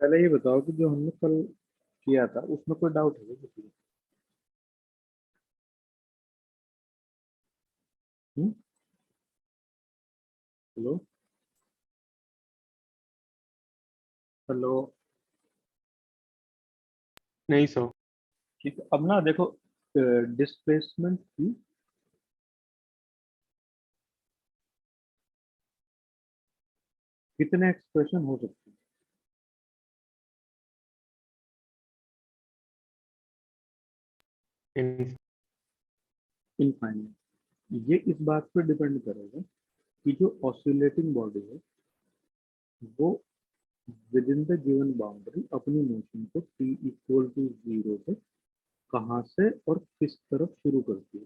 पहले ये बताओ कि जो हमने कल किया था उसमें कोई डाउट है क्या किसी को? हम्म? हेलो। हेलो। नहीं सर। ठीक है, अब ना देखो, डिस्प्लेसमेंट की कितने एक्सप्रेशन हो सकते हैं? इन- इनफाइनाइट। ये इस बात पे डिपेंड करेगा कि जो ऑसिलेटिंग बॉडी है वो with in the given boundary अपनी मोशन को t इक्वल टू जीरो पे कहाँ से और किस तरफ शुरू करती है।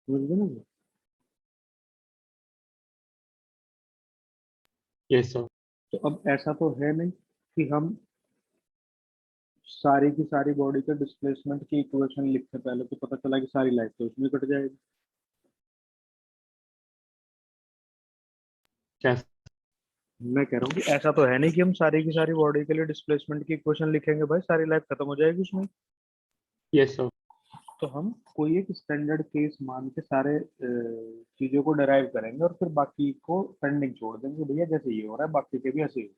समझ गए ना? Yes sir. तो अब ऐसा तो है नहीं कि हम सारी की सारी बॉडी के डिस्प्लेसमेंट की इक्वेशन लिखते पहले तो पता चला कि सारी लाइफ तो उसमें कट जाएगी। क्या? मैं कह रहा हूँ कि ऐसा तो है नहीं कि हम सारी की सारी बॉडी के लिए डिस्प्लेसमेंट की इक्वेशन लिखेंगे, भाई सारी लाइफ खत्म हो जाएगी उसमें। Yes sir. तो हम कोई एक स्टैंडर्ड केस मान के सारे चीजों को डिराइव करेंगे और फिर बाकी को पेंडिंग छोड़ देंगे, भैया जैसे ये हो रहा है बाकी के भी ऐसे ही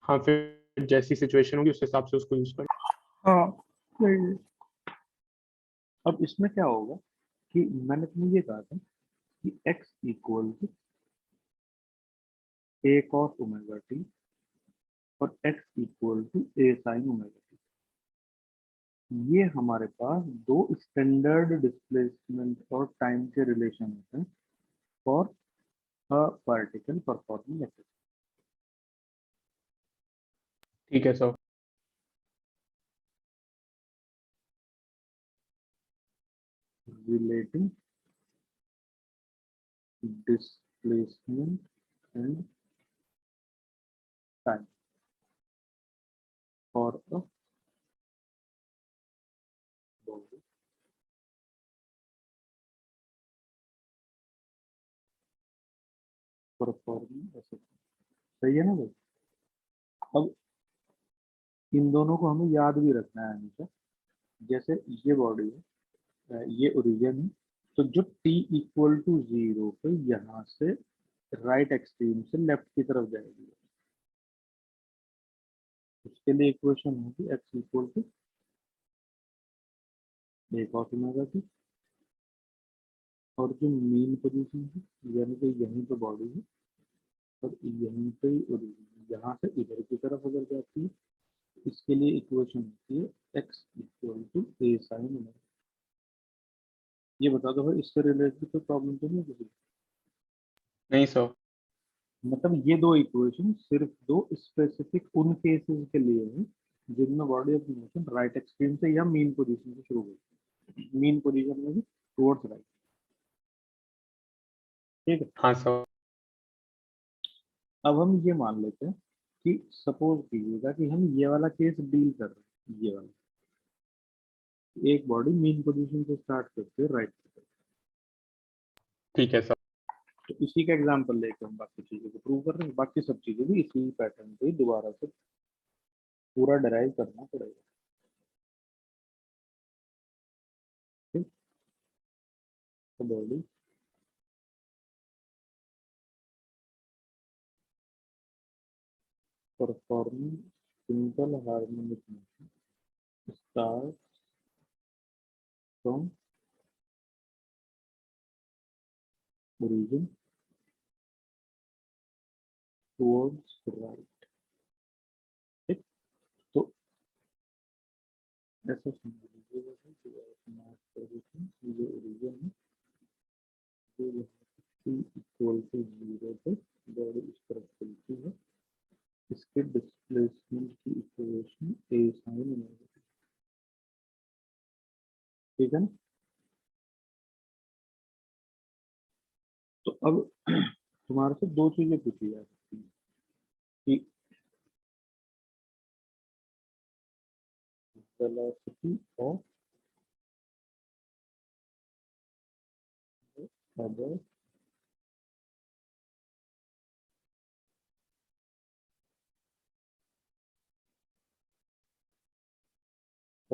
हाँ, फिर जैसी सिचुएशन होगी उस हिसाब से उसको यूज करें। हो। हाँ, सही है। अब इसमें क्या होगा कि मैंने तुम्हें ये कहा था कि x equal to A cos omega T और x equal to A sine omega T, ये हमारे पास दो स्टैंडर्ड डिस्प्लेसमेंट और टाइम के रिलेशन होते हैं for a particle performing activity. ठीक है sir. Relating displacement and time for a body performing activity. सही है ना भाई? अब इन दोनों को हमें याद भी रखना है हमेशा। जैसे ये बॉडी है, ये ओरिजिन है, तो जो t इक्वल टू जीरो पे यहाँ से राइट एक्सट्रीम से लेफ्ट की तरफ जाएगी, उसके लिए इक्वेशन होगी x equal to A cos omega T. और जो मीन पोजीशन है यानी कि यहीं पे बॉडी है और यहीं पे ही ओरिजिन, यहाँ से इधर की तरफ अगर जाती है, इसके लिए इक्वेशन होती है x equal to A sine omega. ये बता दो भाई, इससे रिलेटेड कोई प्रॉब्लम तो नहीं है किसी को? नहीं सर। मतलब ये दो इक्वेशन सिर्फ दो स्पेसिफिक उन केसेस के लिए हैं जिनमें body of motion right extreme से या मीन पोजीशन से शुरू होती है, मीन पोजीशन में भी टुवर्ड्स राइट। ठीक है। हाँ सर। अब हम ये मान लेते हैं कि सपोज कीजिएगा कि हम ये वाला केस डील कर रहे हैं, ये वाला एक बॉडी मीन पोजीशन से स्टार्ट करते हैं राइट की तरफ। ठीक है सर। तो इसी का एग्जांपल लेके हम बाकी चीजों को प्रूव कर रहे हैं, बाकी सब चीजें भी इसी पैटर्न पे दोबारा से पूरा डराइव करना पड़ेगा। ठीक। तो body performing simple harmonic motion start from origin towards right। ठीक। तो ऐसा समझ लीजिएगा कि मास पोजीशन ये ओरिजिन है, जो यहाँ इक्वल टू जीरो पे बॉडी इस तरफ चलती है, इसके डिस्प्लेसमेंट की इक्वेशन ए साइन ओमेगा। ठीक है ना? तो अब तुम्हारे से दो चीजें पूछी जा सकती हैं कि velocity of other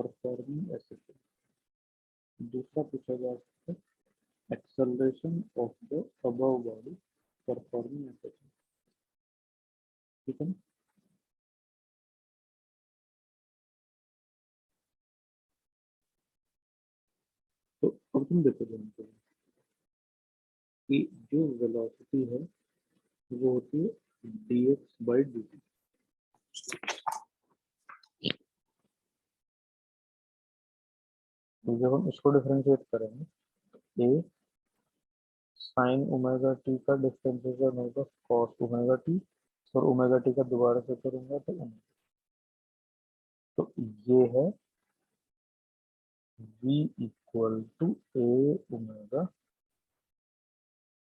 performing acid. दूसरा पूछा जा सकता है acceleration of the above body performing acid. ठीक है ना। तो अब तुम देखो ध्यान से कि जो वेलोसिटी है वो होती है dx/dt। तो जब हम इसको डिफरेंशिएट करेंगे ए साइन ओमेगा टी का डिफरेंशिएशन होगा कॉस ओमेगा टी, और ओमेगा टी का दोबारा से करूंगा तो ओमेगा। तो ये है v equal to A omega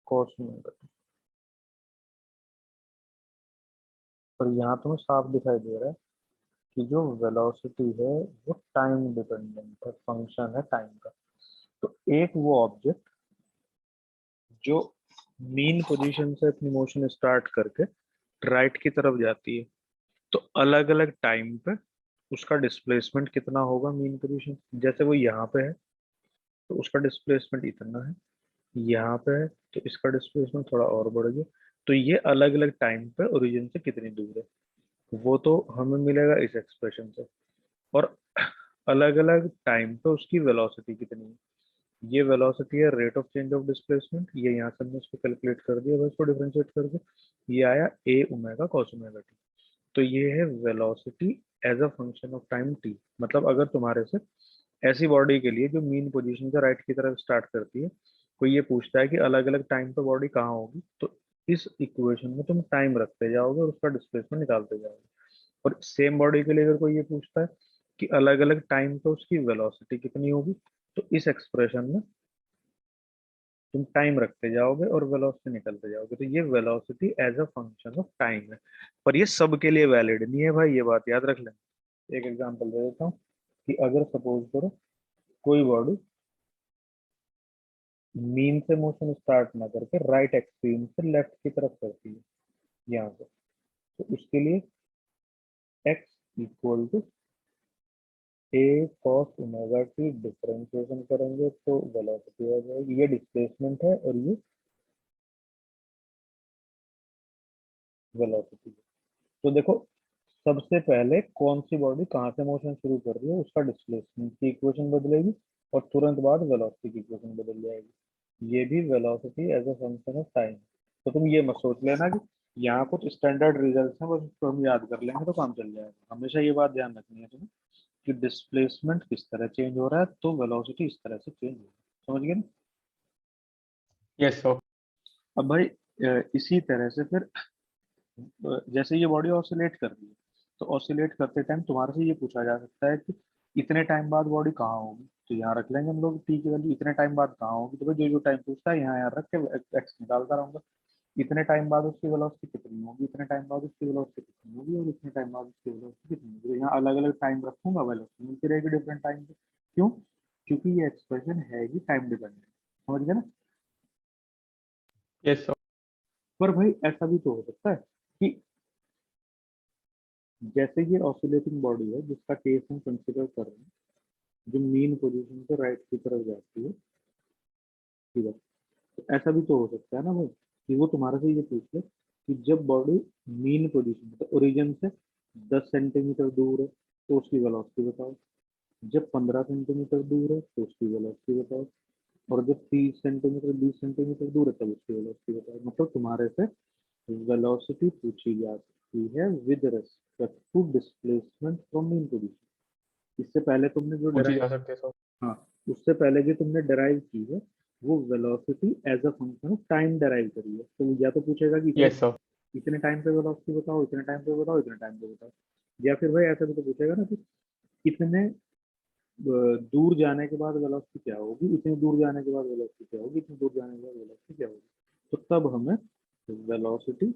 cos omega T. और यहाँ तुम्हें साफ दिखाई दे रहा है कि जो वेलोसिटी है वो टाइम डिपेंडेंट है, फंक्शन है टाइम का। तो एक वो ऑब्जेक्ट जो मीन पोजीशन से अपनी मोशन स्टार्ट करके राइट की तरफ जाती है, तो अलग अलग टाइम पे उसका डिस्प्लेसमेंट कितना होगा मीन पोजीशन। जैसे वो यहाँ पे है तो उसका डिस्प्लेसमेंट इतना है, यहाँ पे है तो इसका डिस्प्लेसमेंट थोड़ा और बढ़ गया। तो ये अलग अलग टाइम पे ओरिजिन से कितनी दूर है वो तो हमें मिलेगा इस एक्सप्रेशन से। और अलग अलग टाइम पे उसकी वेलोसिटी कितनी है, ये वेलोसिटी है rate of change of displacement. ये यहाँ से हमने इसको कैलकुलेट कर दिया, बस इसको डिफरेंशिएट करके ये आया A omega cos omega T. तो ये है velocity as a function of time T. मतलब अगर तुम्हारे से ऐसी बॉडी के लिए जो मीन पोजीशन से राइट की तरफ स्टार्ट करती है, कोई ये पूछता है कि अलग अलग टाइम पे बॉडी कहाँ होगी, तो इस इक्वेशन में तुम टाइम रखते जाओगे और उसका डिस्प्लेसमेंट निकालते जाओगे। और सेम बॉडी के लिए अगर कोई ये पूछता है कि अलग अलग टाइम पे उसकी वेलोसिटी कितनी होगी, तो इस एक्सप्रेशन में तुम टाइम रखते जाओगे और वेलोसिटी निकलते जाओगे। तो ये velocity as a function of time है। पर ये सबके लिए वैलिड नहीं है भाई, ये बात याद रख लें। एक एग्जांपल दे देता हूँ कि अगर सपोज करो कोई बॉडी मीन से मोशन स्टार्ट ना करके राइट एक्सट्रीम से लेफ्ट की तरफ करती है यहाँ से, तो उसके लिए x equal to A cos omega T differentiation करेंगे तो वेलोसिटी आ जाएगी। ये डिस्प्लेसमेंट है और ये वेलोसिटी है। तो देखो सबसे पहले कौन सी बॉडी कहाँ से मोशन शुरू कर रही है उसका डिस्प्लेसमेंट की इक्वेशन बदलेगी, और तुरंत बाद वेलोसिटी की इक्वेशन बदल जाएगी। ये भी velocity as a function of time. तो तुम ये मत सोच लेना कि यहाँ कुछ स्टैंडर्ड रिजल्ट हैं बस उसको हम याद कर लेंगे तो काम चल जाएगा। हमेशा ये बात ध्यान रखनी है तुम्हें कि डिस्प्लेसमेंट किस तरह चेंज हो रहा है तो वेलोसिटी इस तरह से चेंज हो रही है। समझ गए ना। Yes sir. अब भाई इसी तरह से फिर जैसे ये बॉडी ऑसिलेट कर रही है, तो ऑसिलेट करते टाइम तुम्हारे से ये पूछा जा सकता है कि इतने टाइम बाद बॉडी कहाँ होगी। तो यहाँ रख लेंगे हम लोग टी की वैल्यू इतने टाइम बाद कहाँ होगी। तो भाई जो जो टाइम पूछता है यहाँ यहाँ रख के एक्स निकालता रहूंगा। इतने टाइम बाद उसकी वेलोसिटी कितनी होगी, इतने टाइम बाद उसकी वेलोसिटी कितनी होगी, और इतने टाइम बाद उसकी वेलोसिटी कितनी होगी। तो यहाँ अलग अलग टाइम रखूंगा, वेलोसिटी मिलती रहेगी डिफरेंट टाइम पे। क्यों? क्योंकि ये एक्सप्रेशन है ही टाइम डिपेंडेंट। समझ गए ना। Yes sir. पर भाई ऐसा भी तो हो सकता है कि जैसे ये ऑसिलेटिंग बॉडी है जिसका केस हम कंसिडर कर रहे हैं, जो मीन पोजीशन से राइट की तरफ जाती है, ठीक है। तो ऐसा भी तो हो सकता है ना भाई कि वो तुम्हारे से ये पूछ ले कि जब बॉडी मीन पोजीशन मतलब ओरिजिन से 10 सेंटीमीटर दूर है तो उसकी वेलोसिटी बताओ। जब 15 सेंटीमीटर दूर है तो उसकी वेलोसिटी बताओ। और जब 30 सेंटीमीटर 20 सेंटीमीटर दूर है तब उसकी वेलोसिटी बताओ। मतलब तुम्हारे से वेलोसिटी पूछी जा सकती है with respect to displacement from mean position. इससे पहले तुमने जो पूछी डिराइव, जा सकती है सर। हाँ, उससे पहले जो तुमने डिराइव की है वो velocity as a function of time derive करी है। तो या तो पूछेगा कि इतने यस सर। इतने टाइम पे वेलोसिटी बताओ, इतने टाइम पे बताओ, इतने टाइम पे बताओ। या फिर भाई ऐसा भी तो पूछेगा ना कि इतने दूर जाने के बाद वेलोसिटी क्या होगी, इतनी दूर जाने के बाद वेलोसिटी क्या होगी, इतनी दूर जाने के बाद वेलोसिटी क्या होगी। तो तब हमें velocity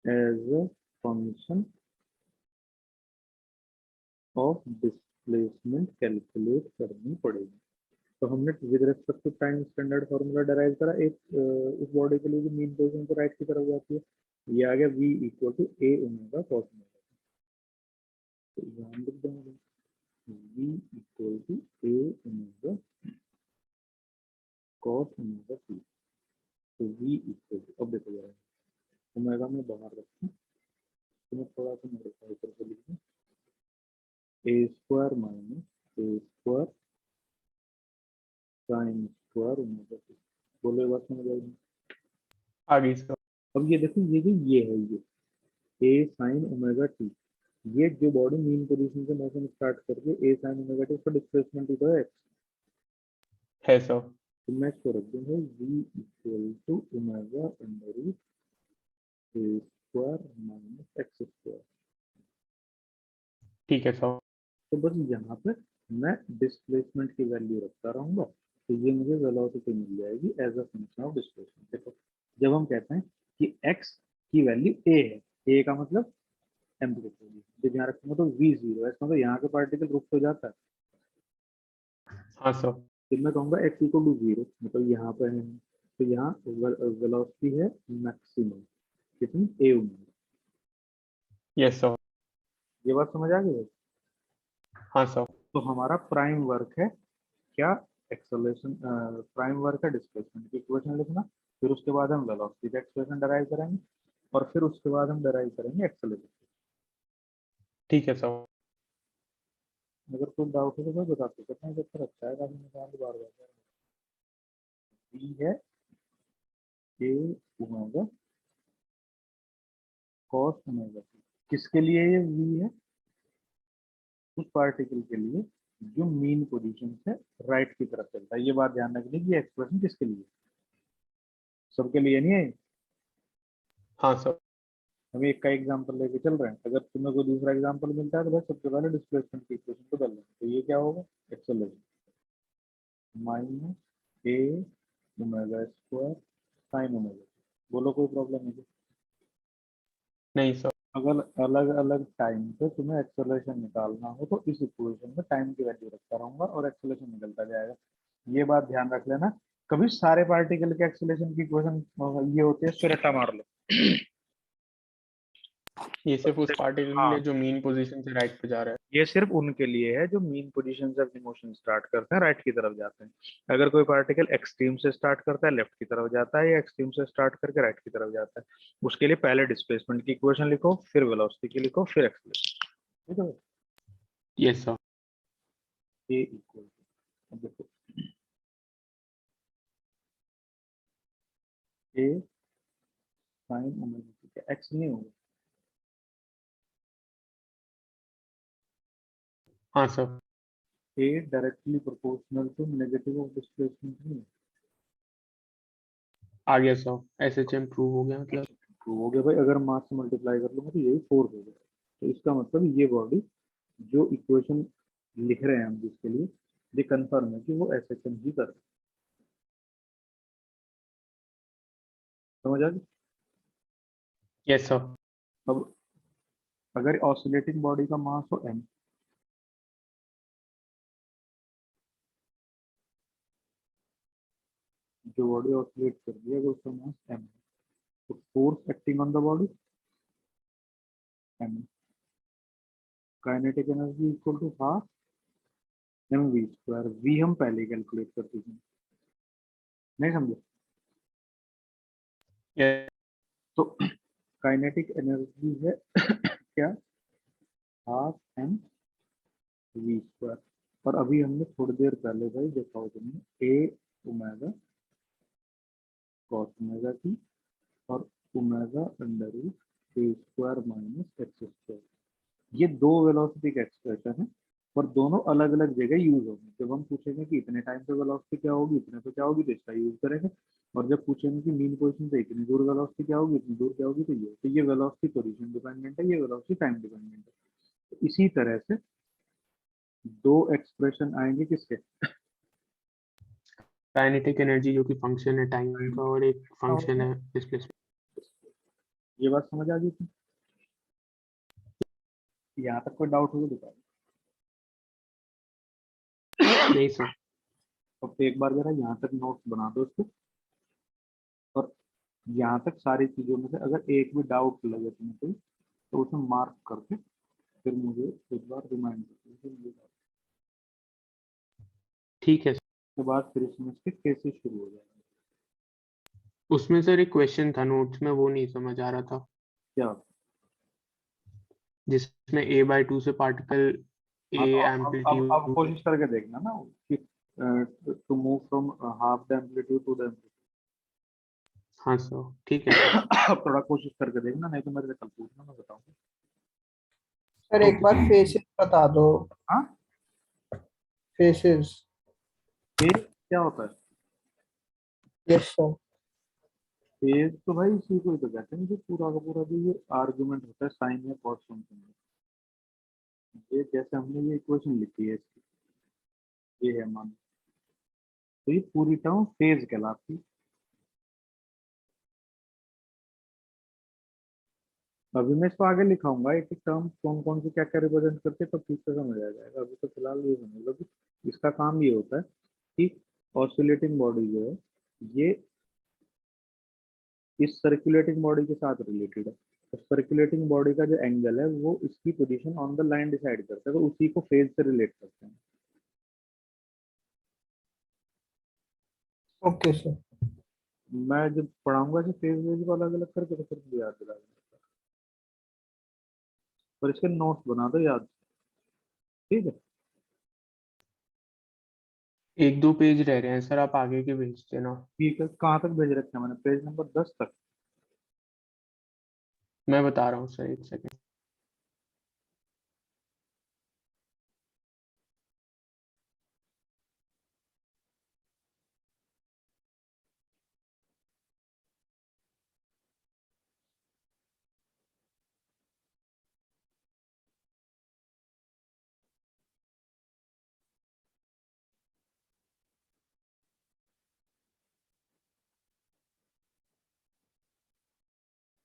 as a function of displacement calculate करनी पड़ेगी। तो हमने with respect to time standard formula derive करा एक उस बॉडी के लिए जो मीन पोजीशन से राइट की तरफ जाती है। ये आ गया v equal to A omega cos omega. तो यहाँ लिख देंगे v equal to a omega cos omega t। तो v इक्वल टू, अब देखो जरा, ओमेगा में बाहर रखूं तो मैं थोड़ा सा मॉडिफाई करके लिख दूं, a square minus a square sine square omega t। बोलो ये बात समझ आएगी? आगे सर। अब ये देखो, ये जो ये है, ये a साइन ओमेगा t, ये जो बॉडी मीन पोजीशन से मोशन स्टार्ट करके a साइन ओमेगा t, उसका डिस्प्लेसमेंट ही तो है। है सर। तो मैं इसको रख दूंगा v equal to omega under root a square minus x square. ठीक है सर। तो बस यहाँ पे मैं डिस्प्लेसमेंट की वैल्यू रखता रहूंगा, तो ये मुझे वेलोसिटी मिल जाएगी as a function of displacement. देखो, जब हम कहते हैं कि x की वैल्यू a है, a का मतलब एम्पलीट्यूड, जब यहाँ रखूंगा तो v जीरो है, इसका मतलब यहाँ के पार्टिकल रुक तो जाता है। हाँ सर। फिर मैं कहूंगा x इक्वल टू जीरो, मतलब यहाँ पे है, तो यहाँ वेलोसिटी है मैक्सिमम, कितनी, a ओमेगा। Yes sir. ये बात समझ आ गई? हाँ सर। तो हमारा प्राइम वर्क है क्या, एक्सेलरेशन, प्राइम वर्क है डिस्प्लेसमेंट की इक्वेशन लिखना, फिर उसके बाद हम वेलोसिटी का एक्सप्रेशन डराइव करेंगे, और फिर उसके बाद हम डराइव करेंगे एक्सेलरेशन। ठीक है सर। अगर कोई डाउट हो तो मैं बता सकता हूँ, जब तक अच्छा है काफी निकाल बार बार। बी है ए ओमेगा कॉस ओमेगा टी, किसके लिए ये वी है, उस पार्टिकल के लिए जो मीन पोजीशन से राइट की तरफ चलता है। ये बात ध्यान रखनी कि एक्सप्रेशन किसके लिए, सबके लिए नहीं है। हाँ सर। हम एक का एग्जांपल लेके चल रहे हैं, अगर तुम्हें कोई दूसरा एग्जांपल मिलता है तो भाई सबसे पहले डिस्प्लेसमेंट की इक्वेशन को बदल लें, तो ये क्या होगा, एक्सेलरेशन माइनस ए ओमेगा स्क्वायर साइन ओमेगा। बोलो कोई प्रॉब्लम है क्या? नहीं सर। अगर अलग अलग टाइम पे तुम्हें एक्सेलरेशन निकालना हो तो इस इक्वेशन में टाइम की वैल्यू रखता रहूंगा और एक्सेलरेशन निकलता जाएगा। ये बात ध्यान रख लेना, कभी सारे पार्टिकल के एक्सेलरेशन की इक्वेशन ये होती है, इसको रट्टा मार लो। ये सिर्फ उस पार्टिकल के हाँ, लिए जो मीन पोजीशन से राइट पे जा रहा है। ये सिर्फ उनके लिए है जो मीन पोजीशन से अपनी मोशन स्टार्ट करते हैं, राइट की तरफ जाते हैं। अगर कोई पार्टिकल एक्सट्रीम से स्टार्ट करता है, लेफ्ट की तरफ जाता है, या एक्सट्रीम से स्टार्ट करके राइट की तरफ जाता है, उसके लिए पहले डिस्प्लेसमेंट की इक्वेशन लिखो, फिर वेलोसिटी की लिखो, फिर एक्सेलरेशन। ठीक है? Yes sir. A equal to, अब देखो, a sine omega t, x नहीं होगा, हाँ sir. A directly proportional to negative of displacement नहीं आ गया सर, SHM प्रूव हो गया मतलब। है। हो गया भाई, अगर मास से मल्टीप्लाई कर लूंगा तो यही फोर्स हो गया। तो इसका मतलब ये बॉडी जो इक्वेशन लिख रहे हैं हम जिसके लिए, ये कंफर्म है कि वो एसएचएम ही कर रहे हैं। समझ आ गई? Yes sir. अब अगर ऑसिलेटिंग बॉडी का मास हो m, जो बॉडी ऑसिलेट कर रही है अगर उसका मास m है, तो force acting on the body m, kinetic energy equal to half m v square. V हम पहले कैलकुलेट कर चुके हैं, नहीं समझे? यस। तो काइनेटिक एनर्जी है क्या, हाफ एम वी स्क्वायर। और अभी हमने थोड़ी देर पहले भाई देखा हो तुमने, ए ओमेगा कॉस ओमेगा टी और ओमेगा अंडर रूट ए स्क्वायर माइनस एक्स स्क्वायर, ये दो वेलोसिटी का एक्सप्रेशन है, पर दोनों अलग अलग जगह यूज होंगे। जब हम पूछेंगे कि इतने टाइम पे वेलोसिटी क्या होगी, इतने पे क्या होगी, तो इसका यूज करेंगे। और जब पूछेंगे कि मीन पोजीशन से इतनी दूर वेलोसिटी क्या होगी, इतनी दूर क्या होगी, तो ये वेलोसिटी पोजीशन डिपेंडेंट है, ये वेलोसिटी टाइम डिपेंडेंट है। तो इसी तरह से दो एक्सप्रेशन आएंगे किसके, काइनेटिक एनर्जी जो कि फंक्शन है टाइम का, और एक फंक्शन है डिस्प्लेसमेंट। ये बात समझ आ गई थी? यहाँ तक कोई डाउट हो तो बताओ। नहीं सर। अब एक बार जरा यहाँ तक नोट्स बना दो इसको, और यहाँ तक सारी चीजों में से अगर एक भी डाउट लगे तुम्हें कोई, तो उसे मार्क करके फिर मुझे एक बार रिमाइंड कर दीजिए। ठीक है। उसके बाद फिर इसमें से केसेस शुरू हो जाएंगे। उसमें सर एक क्वेश्चन था नोट्स में, वो नहीं समझ आ रहा था, क्या? जिसमें a/2 से पार्टिकल हाँ, ए तो अब एम्पलीट्यूड। कोशिश करके देखना ना कि to move from half the amplitude to the amplitude. हाँ सर, ठीक है सर। अब थोड़ा कोशिश करके देखना, नहीं तो मेरे से कल पूछना, मैं बताऊंगा। सर एक बार फेसेस बता दो। हाँ, फेसेस। फेज क्या होता है? Yes sir. फेज तो भाई इसी को ही तो कहते हैं, जो पूरा का पूरा जो ये आर्गुमेंट होता है साइन या कॉस फंक्शन में। ये जैसे हमने ये इक्वेशन लिखी है इसकी, ये है मान, तो ये पूरी टर्म फेज कहलाती है। अभी मैं इसको आगे लिखाऊंगा एक एक टर्म कौन कौन सी क्या क्या रिप्रेजेंट करते हैं, तो ठीक से समझ आ जाएगा। अभी तो फिलहाल ये समझ लो कि इसका काम ये होता है कि ऑसिलेटिंग बॉडी जो है ये इस सर्कुलेटिंग बॉडी के साथ रिलेटेड है। तो सर्कुलेटिंग बॉडी का जो एंगल है वो इसकी position on the line decide करता है, तो उसी को फेज से रिलेट करते हैं। Okay sir. मैं जब पढ़ाऊंगा कि फेज वेज को अलग अलग करके, तो फिर मुझे याद दिला देना। और इसके नोट्स बना दो याद, ठीक है? एक दो पेज रह रहे हैं सर, आप आगे के भेज देना। ठीक है, कहाँ तक भेज रखे हैं मैंने? पेज नंबर 10 तक। मैं बता रहा हूँ सर, एक सेकंड।